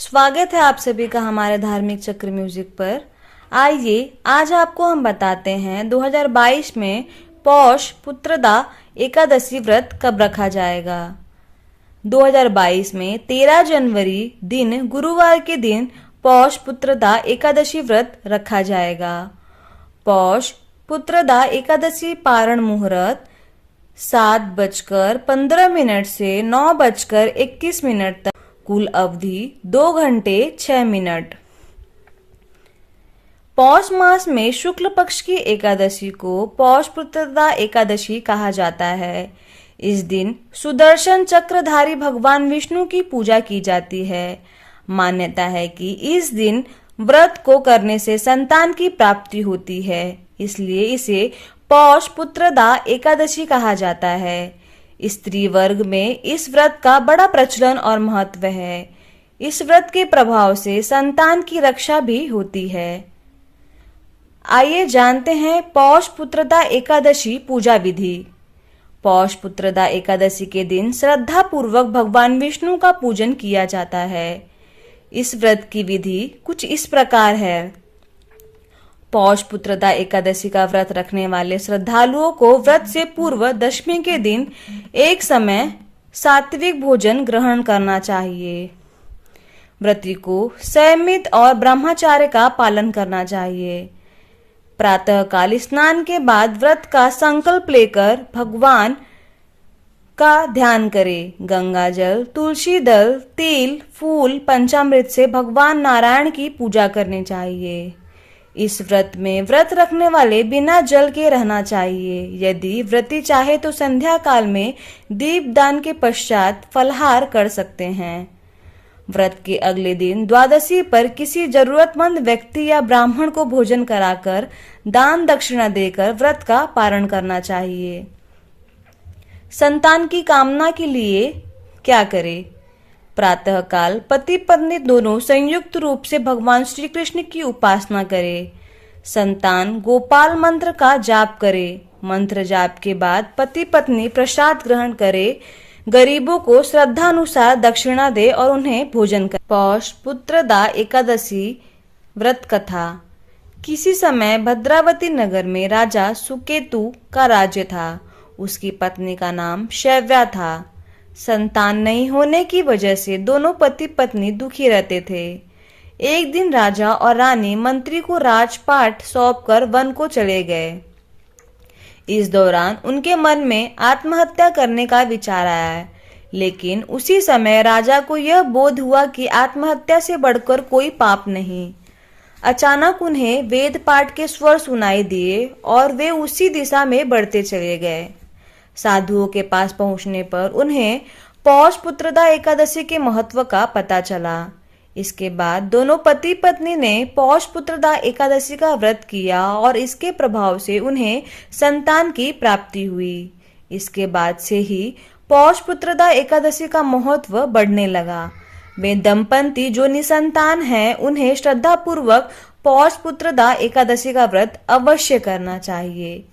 स्वागत है आप सभी का हमारे धार्मिक चक्र म्यूजिक पर। आइए आज आपको हम बताते हैं 2022 में पौष पुत्रदा एकादशी व्रत कब रखा जाएगा। 2022 में 13 जनवरी दिन गुरुवार के दिन पौष पुत्रदा एकादशी व्रत रखा जाएगा। पौष पुत्रदा एकादशी पारण मुहूर्त 7:15 से 9:21 तक, कुल अवधि 2 घंटे 6 मिनट। पौष मास में शुक्ल पक्ष की एकादशी को पौष पुत्रदा एकादशी कहा जाता है। इस दिन सुदर्शन चक्रधारी भगवान विष्णु की पूजा की जाती है। मान्यता है कि इस दिन व्रत को करने से संतान की प्राप्ति होती है, इसलिए इसे पौष पुत्रदा एकादशी कहा जाता है। स्त्री वर्ग में इस व्रत का बड़ा प्रचलन और महत्व है। इस व्रत के प्रभाव से संतान की रक्षा भी होती है। आइए जानते हैं पौष पुत्रदा एकादशी पूजा विधि। पौष पुत्रदा एकादशी के दिन श्रद्धा पूर्वक भगवान विष्णु का पूजन किया जाता है। इस व्रत की विधि कुछ इस प्रकार है। पौष पुत्रदा एकादशी का व्रत रखने वाले श्रद्धालुओं को व्रत से पूर्व दशमी के दिन एक समय सात्विक भोजन ग्रहण करना चाहिए। व्रती को संयमित और ब्रह्मचर्य का पालन करना चाहिए। प्रातःकाल स्नान के बाद व्रत का संकल्प लेकर भगवान का ध्यान करें। गंगा जल, तुलसी दल, तिल, फूल, पंचामृत से भगवान नारायण की पूजा करनी चाहिए। इस व्रत में व्रत रखने वाले बिना जल के रहना चाहिए। यदि व्रती चाहे तो संध्या काल में दीपदान के पश्चात फलाहार कर सकते हैं। व्रत के अगले दिन द्वादशी पर किसी जरूरतमंद व्यक्ति या ब्राह्मण को भोजन कराकर दान दक्षिणा देकर व्रत का पारण करना चाहिए। संतान की कामना के लिए क्या करें? प्रातःकाल पति पत्नी दोनों संयुक्त रूप से भगवान श्री कृष्ण की उपासना करें। संतान गोपाल मंत्र का जाप करे। मंत्र जाप के बाद पति पत्नी प्रसाद ग्रहण करे। गरीबों को श्रद्धानुसार दक्षिणा दे और उन्हें भोजन करे। पौष पुत्रदा एकादशी व्रत कथा। किसी समय भद्रावती नगर में राजा सुकेतु का राज्य था। उसकी पत्नी का नाम शैव्या था। संतान नहीं होने की वजह से दोनों पति पत्नी दुखी रहते थे। एक दिन राजा और रानी मंत्री को राजपाट सौंपकर वन को चले गए। इस दौरान उनके मन में आत्महत्या करने का विचार आया, लेकिन उसी समय राजा को यह बोध हुआ कि आत्महत्या से बढ़कर कोई पाप नहीं। अचानक उन्हें वेद पाठ के स्वर सुनाई दिए और वे उसी दिशा में बढ़ते चले गए। साधुओं के पास पहुंचने पर उन्हें पौष पुत्रदा एकादशी के महत्व का पता चला। इसके बाद दोनों पति पत्नी ने पौष पुत्रदा एकादशी का व्रत किया और इसके प्रभाव से उन्हें संतान की प्राप्ति हुई। इसके बाद से ही पौष पुत्रदा एकादशी का महत्व बढ़ने लगा। वे दंपति जो निसंतान हैं उन्हें श्रद्धा पूर्वक पौष पुत्रदा एकादशी का व्रत अवश्य करना चाहिए।